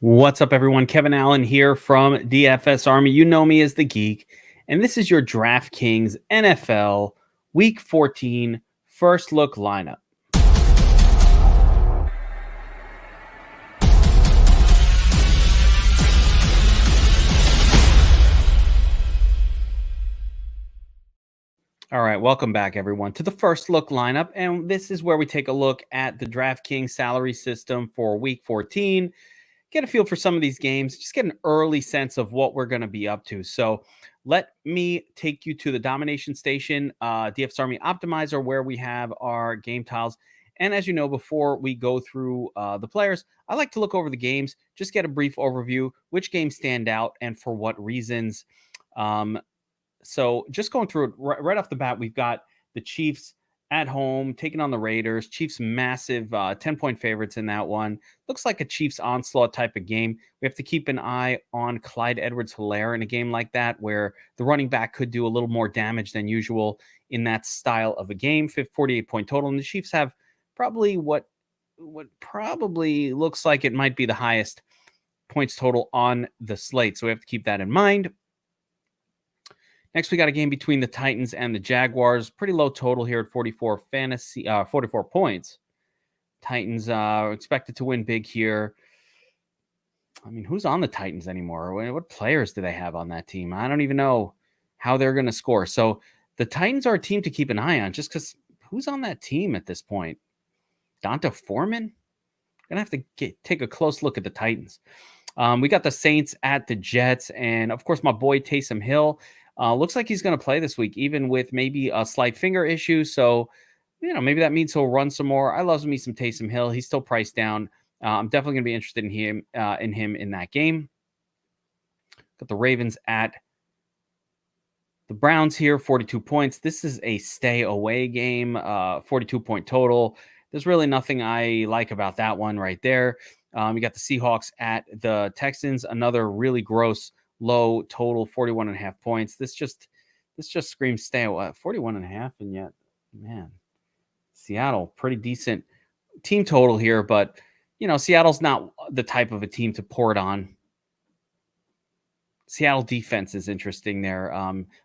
What's up, everyone? Kevin Allen here from DFS Army. You know me as the Geek, and this is your Draftkings NFL Week 14 first look lineup. All right, welcome back, everyone, to the first look lineup, and this is where we take a look at the DraftKings salary system for Week 14. Get a feel for some of these games, just get an early sense of what we're going to be up to. So let me take you to the domination station, DFS Army Optimizer, where we have our game tiles. And as you know, before we go through the players, I like to look over the games, just get a brief overview, which games stand out and for what reasons. So just going through it right off the bat, we've got the Chiefs at home, taking on the Raiders. Chiefs massive 10-point favorites in that one. Looks like a Chiefs onslaught type of game. We have to keep an eye on Clyde Edwards-Helaire in a game like that, where the running back could do a little more damage than usual in that style of a game. 48-point total, and the Chiefs have probably what probably looks like it might be the highest points total on the slate. So we have to keep that in mind. Next, we got a game between the Titans and the Jaguars. Pretty low total here at 44 points. Titans are expected to win big here. I mean, who's on the Titans anymore? What players do they have on that team? I don't even know how they're going to score. So the Titans are a team to keep an eye on, just because who's on that team at this point? Donta Foreman? Going to have to take a close look at the Titans. We got the Saints at the Jets, and of course, my boy Taysom Hill. Looks like he's going to play this week, even with maybe a slight finger issue. So, maybe that means he'll run some more. I love me some Taysom Hill. He's still priced down. I'm definitely going to be interested in him in that game. Got the Ravens at the Browns here, 42 points. This is a stay away game, 42-point total. There's really nothing I like about that one right there. We got the Seahawks at the Texans, another really gross low total, 41.5 points. This just screams stay away. 41.5, and yet, man, Seattle, pretty decent team total here, but Seattle's not the type of a team to pour it on. Seattle defense is interesting there.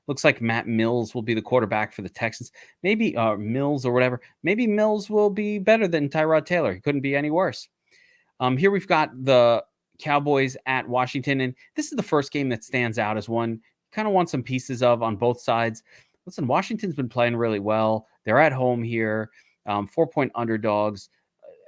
Looks like Matt Mills will be the quarterback for the Texans. Maybe Mills or whatever. Maybe Mills will be better than Tyrod Taylor. He couldn't be any worse. Here we've got the Cowboys at Washington, and this is the first game that stands out as one kind of want some pieces of on both sides. Listen, Washington's been playing really well. They're at home here, 4-point underdogs.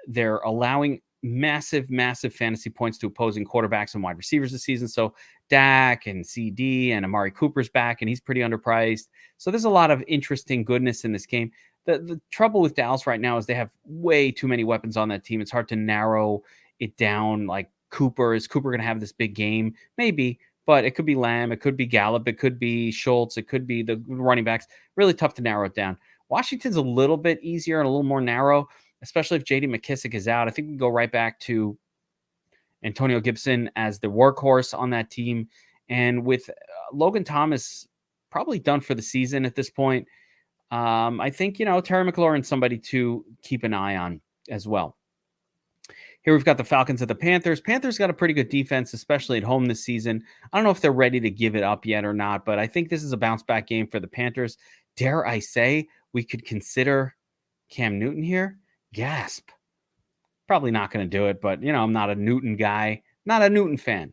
They're allowing massive fantasy points to opposing quarterbacks and wide receivers this season. So Dak and CD and Amari Cooper's back, and he's pretty underpriced. So there's a lot of interesting goodness in this game. The trouble with Dallas right now is they have way too many weapons on that team. It's hard to narrow it down. Like, is Cooper going to have this big game? Maybe, but it could be Lamb, it could be Gallup, it could be Schultz, it could be the running backs. Really tough to narrow it down. Washington's a little bit easier and a little more narrow, especially if J.D. McKissick is out. I think we can go right back to Antonio Gibson as the workhorse on that team. And with Logan Thomas probably done for the season at this point, I think, Terry McLaurin's somebody to keep an eye on as well. Here we've got the Falcons at the Panthers. Panthers got a pretty good defense, especially at home this season. I don't know if they're ready to give it up yet or not, but I think this is a bounce-back game for the Panthers. Dare I say we could consider Cam Newton here? Gasp. Probably not going to do it, but, I'm not a Newton guy, not a Newton fan.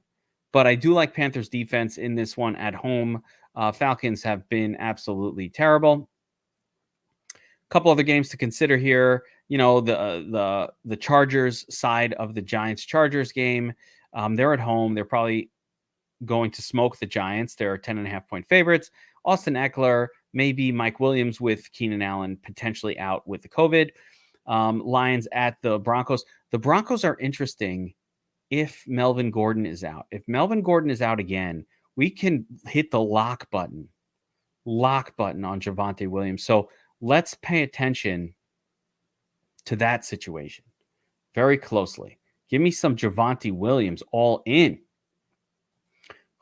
But I do like Panthers defense in this one at home. Falcons have been absolutely terrible. A couple other games to consider here. The Chargers side of the Giants-Chargers game. They're at home. They're probably going to smoke the Giants. They're 10.5-point favorites. Austin Eckler, maybe Mike Williams with Keenan Allen potentially out with the COVID. Lions at the Broncos. The Broncos are interesting if Melvin Gordon is out. If Melvin Gordon is out again, we can hit the lock button on Javonte Williams. So let's pay attention to that situation very closely. Give me some Javonte Williams all in.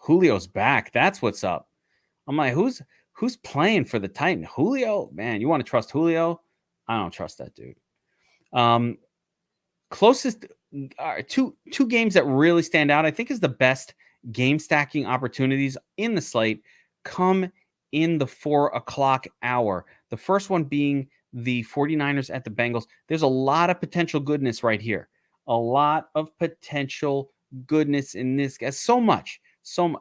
Julio's back. That's what's up. I'm like, who's playing for the Titans? Julio? Man, you want to trust Julio? I don't trust that dude. Closest two games that really stand out, I think, is the best game stacking opportunities in the slate come in the 4 o'clock hour. The first one being the 49ers at the Bengals. There's a lot of potential goodness right here. A lot of potential goodness in this guy. So much.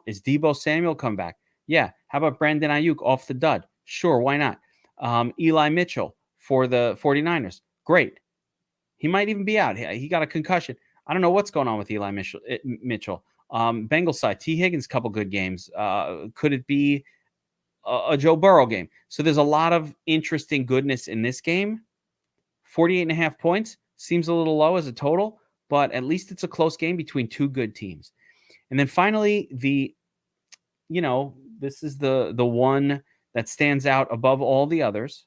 Is Deebo Samuel come back? Yeah. How about Brandon Ayuk off the dud? Sure, why not? Eli Mitchell for the 49ers. Great. He might even be out. He got a concussion. I don't know what's going on with Eli Mitchell. Bengals side, T. Higgins, couple good games. Could it be a Joe Burrow game? So there's a lot of interesting goodness in this game. 48.5 points seems a little low as a total, but at least it's a close game between two good teams. And then finally, this is the one that stands out above all the others.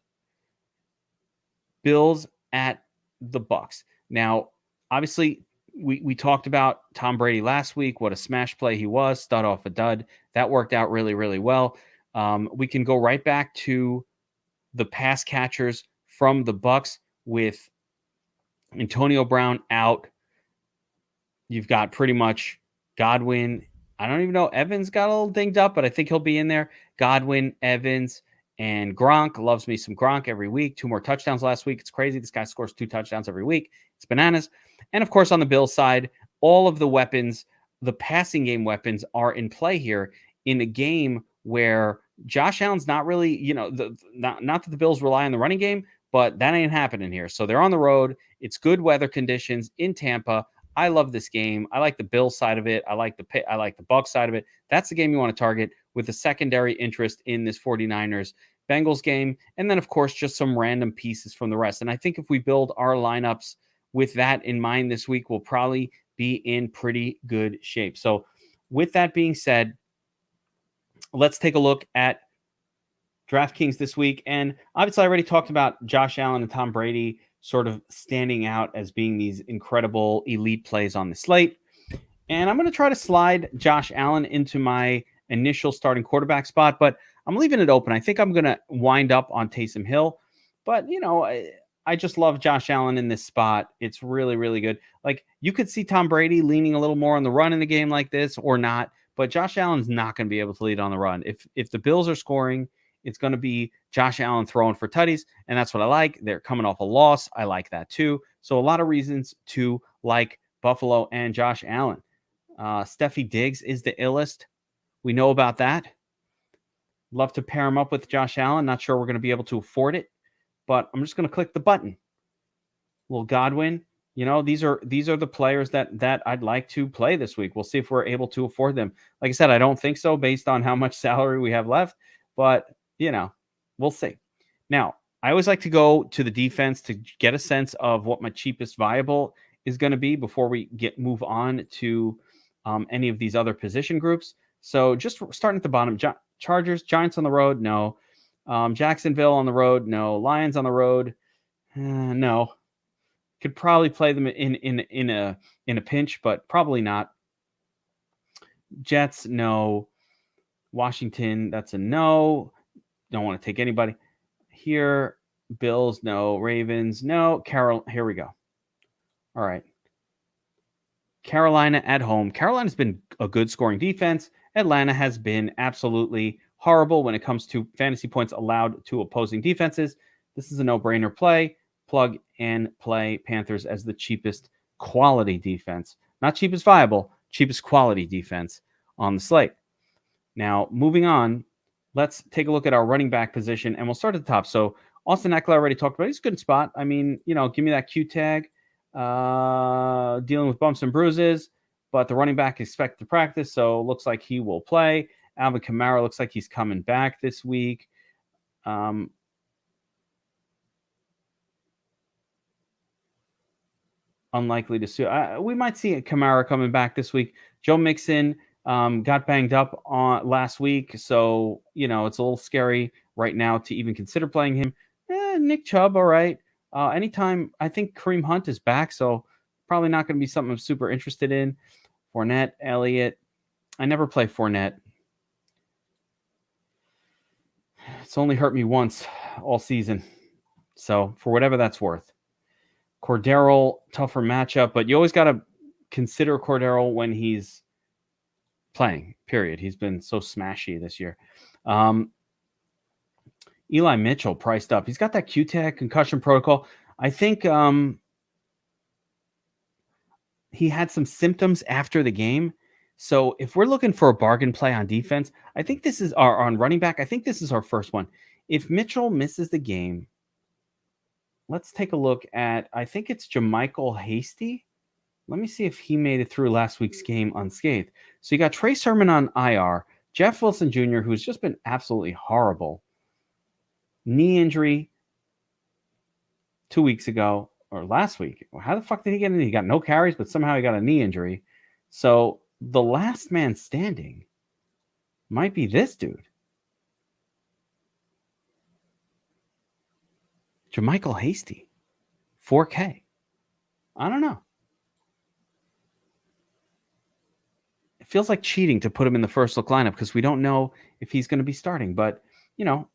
Bills at the Bucs. Now, obviously, we talked about Tom Brady last week, what a smash play he was, stud off a dud. That worked out really, really well. We can go right back to the pass catchers from the Bucs with Antonio Brown out. You've got pretty much Godwin. I don't even know. Evans got a little dinged up, but I think he'll be in there. Godwin, Evans, and Gronk. Loves me some Gronk every week. 2 more touchdowns last week. It's crazy. This guy scores 2 touchdowns every week. It's bananas. And of course, on the Bills side, all of the weapons, the passing game weapons are in play here in a game where Josh Allen's not really, not that the Bills rely on the running game, but that ain't happening here. So they're on the road. It's good weather conditions in Tampa. I love this game. I like the Bills side of it. I like the Bucs side of it. That's the game you want to target with a secondary interest in this 49ers Bengals game. And then, of course, just some random pieces from the rest. And I think if we build our lineups with that in mind this week, we'll probably be in pretty good shape. So with that being said, let's take a look at DraftKings this week. And obviously, I already talked about Josh Allen and Tom Brady sort of standing out as being these incredible elite plays on the slate. And I'm going to try to slide Josh Allen into my initial starting quarterback spot, but I'm leaving it open. I think I'm going to wind up on Taysom Hill, but I just love Josh Allen in this spot. It's really, really good. Like, you could see Tom Brady leaning a little more on the run in a game like this or not, but Josh Allen's not going to be able to lead on the run. If the Bills are scoring, it's going to be Josh Allen throwing for tutties, and that's what I like. They're coming off a loss. I like that too. So a lot of reasons to like Buffalo and Josh Allen. Steffi Diggs is the illest. We know about that. Love to pair him up with Josh Allen. Not sure we're going to be able to afford it, but I'm just going to click the button. Little Godwin. These are the players that I'd like to play this week. We'll see if we're able to afford them. Like I said, I don't think so based on how much salary we have left, but we'll see. Now, I always like to go to the defense to get a sense of what my cheapest viable is going to be before we move on to any of these other position groups. So just starting at the bottom, Chargers, Giants on the road, no. Jacksonville on the road, no. Lions on the road, no. Could probably play them in a pinch, but probably not. Jets, no. Washington, that's a no. Don't want to take anybody here. Bills, no. Ravens, no. Here we go. All right. Carolina at home. Carolina's been a good scoring defense. Atlanta has been absolutely horrible when it comes to fantasy points allowed to opposing defenses. This is a no-brainer play. Plug and play Panthers as the cheapest quality defense. Not cheapest viable, cheapest quality defense on the slate. Now, moving on, let's take a look at our running back position, and we'll start at the top. So Austin Eckler already talked about. He's a good spot. I mean, give me that Q tag. Dealing with bumps and bruises, but the running back is expected to practice, so looks like he will play. Alvin Kamara looks like he's coming back this week. Unlikely to see. We might see Kamara coming back this week. Joe Mixon got banged up last week, so it's a little scary right now to even consider playing him. Nick Chubb, all right. Anytime, I think Kareem Hunt is back, so probably not going to be something I'm super interested in. Fournette, Elliott. I never play Fournette. It's only hurt me once all season, so for whatever that's worth. Cordero, tougher matchup, but you always got to consider Cordero when he's playing, period. He's been so smashy this year. Eli Mitchell priced up. He's got that Q-Tech concussion protocol. I think he had some symptoms after the game. So if we're looking for a bargain play on defense, I think this is our on running back. I think this is our first one. If Mitchell misses the game, let's take a look at, I think it's Jermichael Hasty. Let me see if he made it through last week's game unscathed. So you got Trey Sermon on IR, Jeff Wilson Jr., who's just been absolutely horrible. Knee injury 2 weeks ago or last week. How the fuck did he get in? He got no carries, but somehow he got a knee injury. So the last man standing might be this dude. Jermichael Hasty, 4K. I don't know. It feels like cheating to put him in the first look lineup because we don't know if he's going to be starting. But,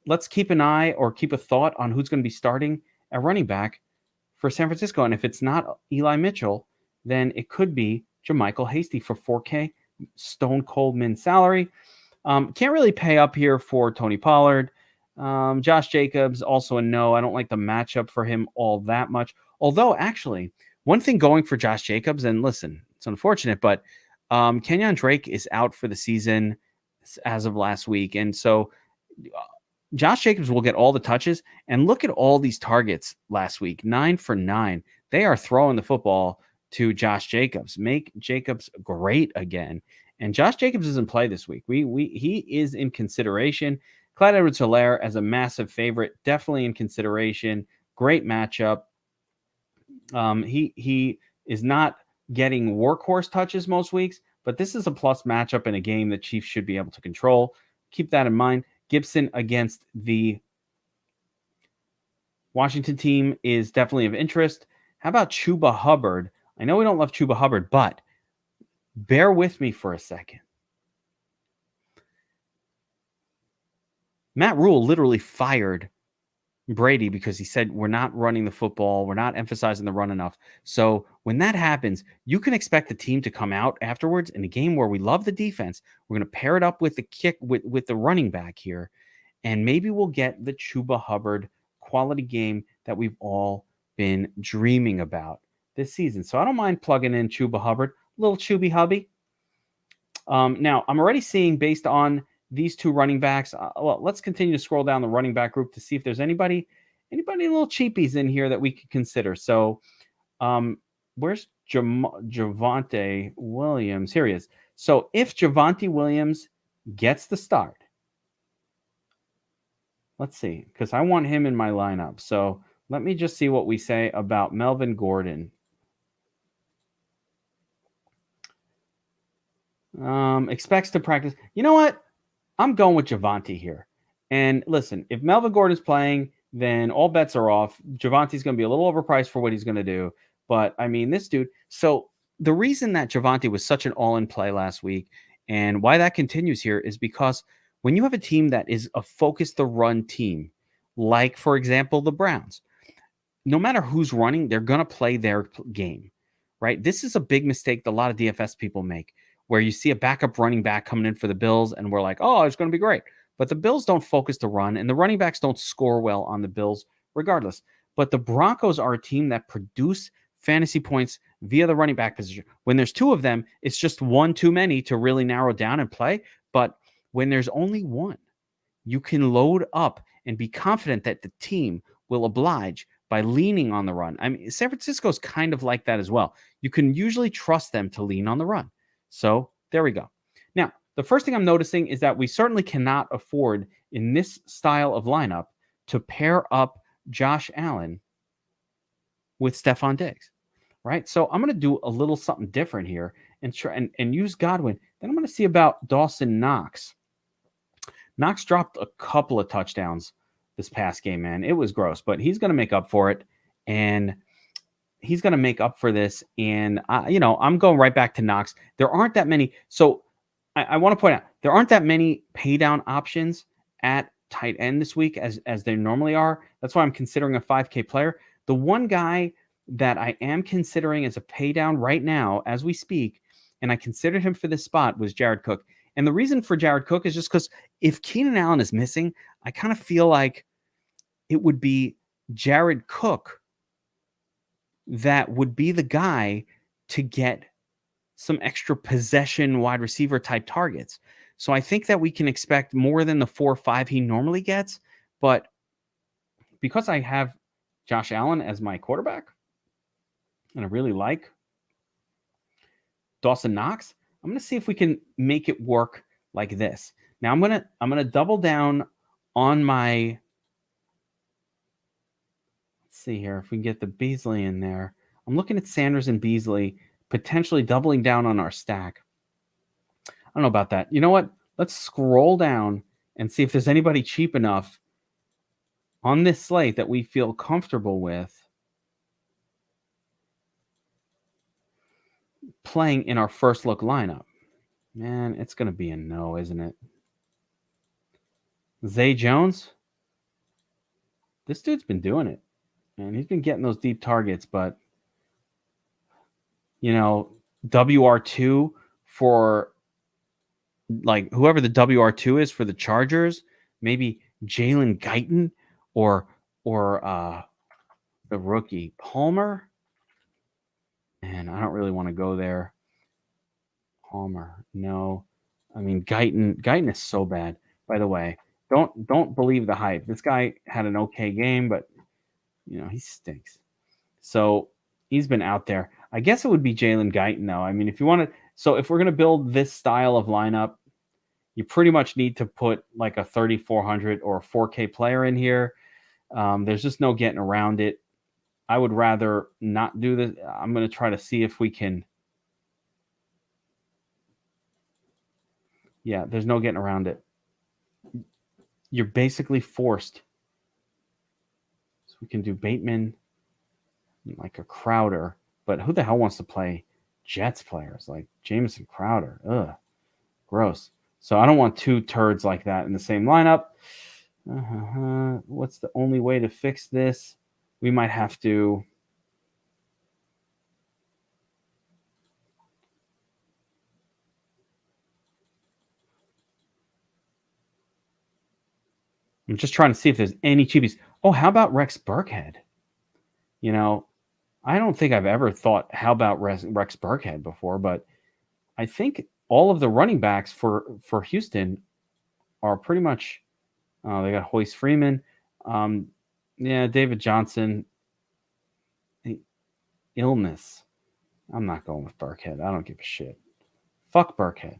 let's keep an eye or keep a thought on who's going to be starting at running back for San Francisco. And if it's not Eli Mitchell, then it could be Jermichael Hasty for 4K, stone cold min salary. Can't really pay up here for Tony Pollard. Josh Jacobs, also a no. I don't like the matchup for him all that much. Although, actually, one thing going for Josh Jacobs, and listen, it's unfortunate, but Kenyon Drake is out for the season as of last week. And so Josh Jacobs will get all the touches. And look at all these targets last week, 9 for 9. They are throwing the football to Josh Jacobs. Make Jacobs great again. And Josh Jacobs is in play this week. He is in consideration. Clyde Edwards-Helaire as a massive favorite, definitely in consideration. Great matchup. He is not getting workhorse touches most weeks, but this is a plus matchup in a game that Chiefs should be able to control. Keep that in mind. Gibson against the Washington team is definitely of interest. How about Chuba Hubbard? I know we don't love Chuba Hubbard, but bear with me for a second. Matt Rule literally fired Brady because he said, we're not running the football. We're not emphasizing the run enough. So when that happens, you can expect the team to come out afterwards in a game where we love the defense. We're going to pair it up with the kick with the running back here. And maybe we'll get the Chuba Hubbard quality game that we've all been dreaming about this season. So I don't mind plugging in Chuba Hubbard, little Chubby Hubby. Now I'm already seeing, based on these two running backs, let's continue to scroll down the running back group to see if there's anybody little cheapies in here that we could consider. So where's Javonte Williams? Here he is. So if Javonte Williams gets the start, let's see, because I want him in my lineup. So let me just see what we say about Melvin Gordon. Expects to practice. You know what? I'm going with Javonte here. And listen, if Melvin Gordon's playing, then all bets are off. Javante's going to be a little overpriced for what he's going to do. But, I mean, this dude. So the reason that Javonte was such an all-in play last week and why that continues here is because when you have a team that is a focus the run team, like, for example, the Browns, no matter who's running, they're going to play their game, right? This is a big mistake that a lot of DFS people make, where you see a backup running back coming in for the Bills and we're like, oh, it's going to be great. But the Bills don't focus the run and the running backs don't score well on the Bills regardless. But the Broncos are a team that produce fantasy points via the running back position. When there's two of them, it's just one too many to really narrow down and play. But when there's only one, you can load up and be confident that the team will oblige by leaning on the run. I mean, San Francisco's kind of like that as well. You can usually trust them to lean on the run. So there we go. Now, the first thing I'm noticing is that we certainly cannot afford in this style of lineup to pair up Josh Allen with Stephon Diggs, right? So I'm going to do a little something different here and try and use Godwin. Then I'm going to see about Dawson Knox. Knox dropped a couple of touchdowns this past game, man. It was gross, but he's going to make up for it. And he's going to make up for this. And, I'm going right back to Knox. There aren't that many. So I want to point out, there aren't that many pay down options at tight end this week as there normally are. That's why I'm considering a 5K player. The one guy that I am considering as a pay down right now as we speak, and I considered him for this spot, was Jared Cook. And the reason for Jared Cook is just because if Keenan Allen is missing, I kind of feel like it would be Jared Cook that would be the guy to get some extra possession wide receiver type targets. So I think that we can expect more than the 4 or 5 he normally gets. But because I have Josh Allen as my quarterback, and I really like Dawson Knox, I'm going to see if we can make it work like this. Now I'm going to double down on my, let's see here if we can get the Beasley in there. I'm looking at Sanders and Beasley potentially doubling down on our stack. I don't know about that. You know what? Let's scroll down and see if there's anybody cheap enough on this slate that we feel comfortable with playing in our first look lineup. Man, it's going to be a no, isn't it? Zay Jones? This dude's been doing it. And he's been getting those deep targets, but you know, WR2 for like whoever the WR2 is for the Chargers, maybe Jalen Guyton or the rookie Palmer. And I don't really want to go there. Palmer, no. I mean, Guyton is so bad. By the way, don't believe the hype. This guy had an okay game, but you know, he stinks. So he's been out there. I guess it would be Jalen Guyton, though. I mean, if you want to, so if we're going to build this style of lineup, you pretty much need to put like a 3,400 or a 4K player in here. There's just no getting around it. I would rather not do this. I'm going to try to see if we can. Yeah, there's no getting around it. You're basically forced. So we can do Bateman, like a Crowder. But who the hell wants to play Jets players like Jamison Crowder? Ugh, gross. So I don't want 2 turds like that in the same lineup. What's the only way to fix this? We might have to. I'm just trying to see if there's any cheapies. Oh, how about Rex Burkhead? You know, I don't think I've ever thought, how about Rex Burkhead before, but I think all of the running backs for Houston are pretty much, they got Hoyce Freeman. David Johnson. Illness. I'm not going with Burkhead. I don't give a shit. Fuck Burkhead.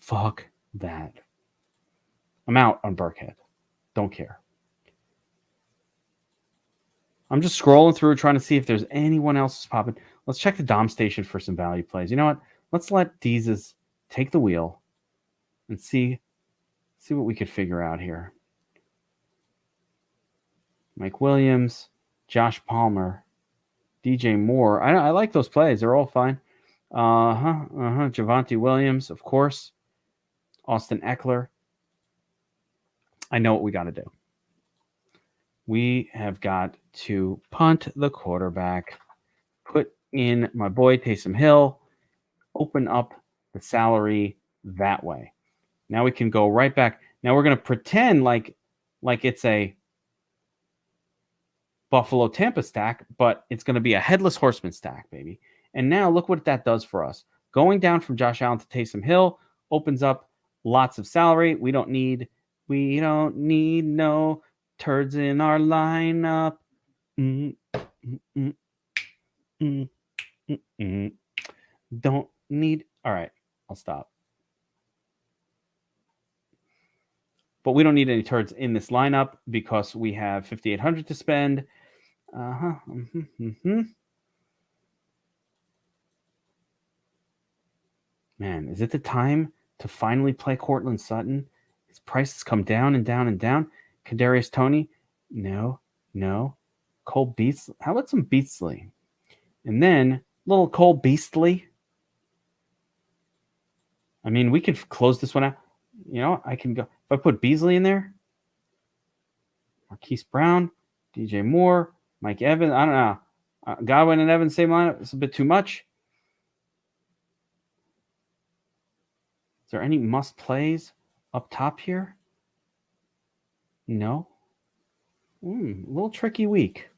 Fuck that. I'm out on Burkhead. Don't care. I'm just scrolling through trying to see if there's anyone else popping. Let's check the Dom station for some value plays. You know what? Let's let Deezes take the wheel and see what we could figure out here. Mike Williams, Josh Palmer, DJ Moore. I like those plays. They're all fine. Javonte Williams, of course. Austin Eckler. I know what we got to do. We have got to punt the quarterback, put in my boy Taysom Hill, open up the salary that way. Now we can go right back. Now we're going to pretend like it's a Buffalo Tampa stack, but it's going to be a headless horseman stack, baby. And now look what that does for us. Going down from Josh Allen to Taysom Hill opens up lots of salary. We don't need no turds in our lineup. Don't need. All right, I'll stop. But we don't need any turds in this lineup because we have 5,800 to spend. Man, is it the time to finally play Cortland Sutton? His prices come down and down and down. Kadarius Toney? No. Cole Beasley? How about some Beasley? And then little Cole Beasley. I mean, we could close this one out. You know, I can go. If I put Beasley in there, Marquise Brown, DJ Moore, Mike Evans, I don't know. Godwin and Evans, same lineup. It's a bit too much. Is there any must plays up top here? No. A little tricky week.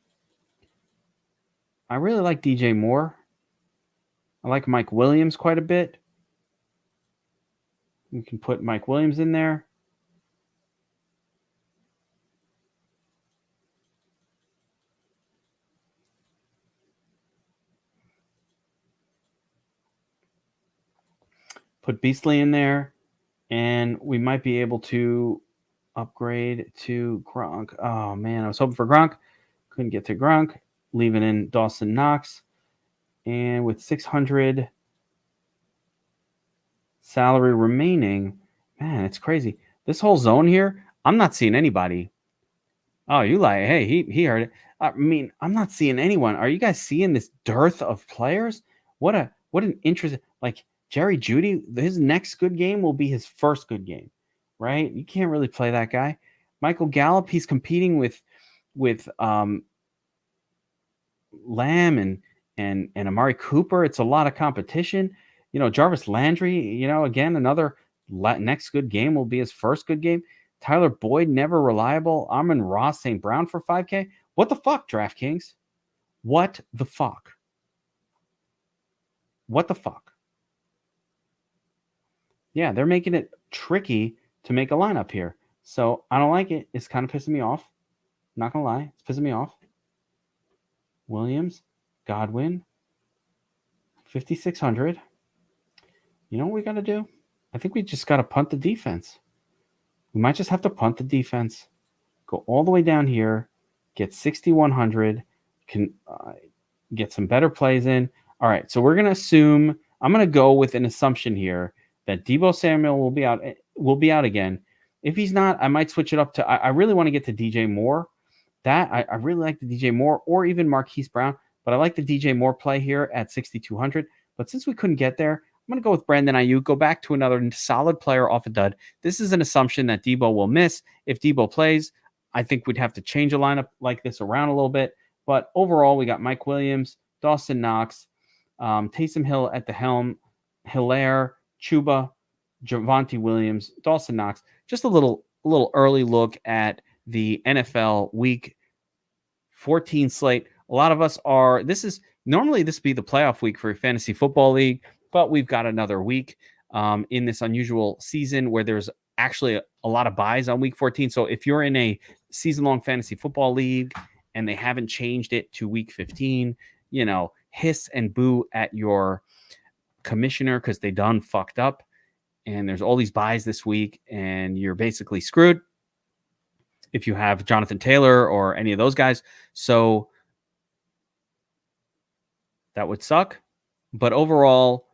I really like DJ Moore. I like Mike Williams quite a bit. You can put Mike Williams in there. Put Beasley in there, and we might be able to upgrade to Gronk. Oh, man, I was hoping for Gronk. Couldn't get to Gronk. Leaving in Dawson Knox. And with 600 salary remaining, man, it's crazy. This whole zone here, I'm not seeing anybody. Oh, you like, hey, he heard it. I mean, I'm not seeing anyone. Are you guys seeing this dearth of players? What an interest. Like Jerry Jeudy, his next good game will be his first good game, right? You can't really play that guy. Michael Gallup, he's competing with Lamb and Amari Cooper. It's a lot of competition. Jarvis Landry, again, another next good game will be his first good game. Tyler Boyd, never reliable. Amon-Ra St. Brown for 5K. What the fuck, DraftKings? What the fuck? What the fuck? Yeah, they're making it tricky to make a lineup here. So I don't like it. It's kind of pissing me off. Not going to lie. It's pissing me off. Williams, Godwin, 5,600. You know what we got to do? I think we just got to punt the defense. We might just have to punt the defense. Go all the way down here. Get 6,100. Can get some better plays in. All right, so we're going to assume, I'm going to go with an assumption here that Deebo Samuel will be out again. If he's not, I might switch it up to, I really want to get to DJ Moore. I really like the DJ Moore or even Marquise Brown, but I like the DJ Moore play here at 6,200. But since we couldn't get there, I'm going to go with Brandon Ayuk, go back to another solid player off a dud. This is an assumption that Deebo will miss. If Deebo plays, I think we'd have to change a lineup like this around a little bit. But overall, we got Mike Williams, Dawson Knox, Taysom Hill at the helm, Hilaire, Chuba, Javonte Williams, Dawson Knox. Just a little early look at the NFL Week 14 slate. A lot of us are, normally this would be the playoff week for a fantasy football league, but we've got another week in this unusual season where there's actually a lot of buys on week 14. So if you're in a season-long fantasy football league and they haven't changed it to week 15, hiss and boo at your commissioner because they done fucked up. And there's all these buys this week and you're basically screwed if you have Jonathan Taylor or any of those guys. So that would suck. But overall,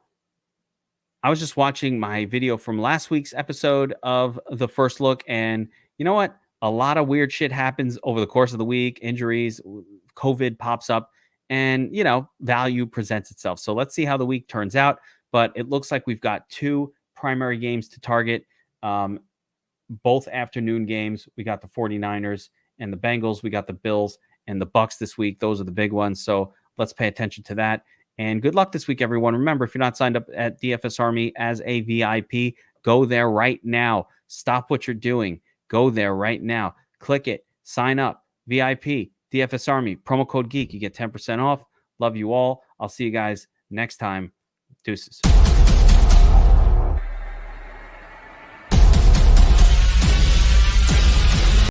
I was just watching my video from last week's episode of the first look. And you know what? A lot of weird shit happens over the course of the week. Injuries, COVID pops up, and, value presents itself. So let's see how the week turns out. But it looks like we've got two primary games to target, both afternoon games. We got the 49ers and the Bengals. We got the Bills and the Bucks this week. Those are the big ones. So let's pay attention to that. And good luck this week, everyone. Remember, if you're not signed up at DFS Army as a VIP, go there right now. Stop what you're doing. Go there right now. Click it. Sign up. VIP, DFS Army, promo code Geek. You get 10% off. Love you all. I'll see you guys next time. Deuces.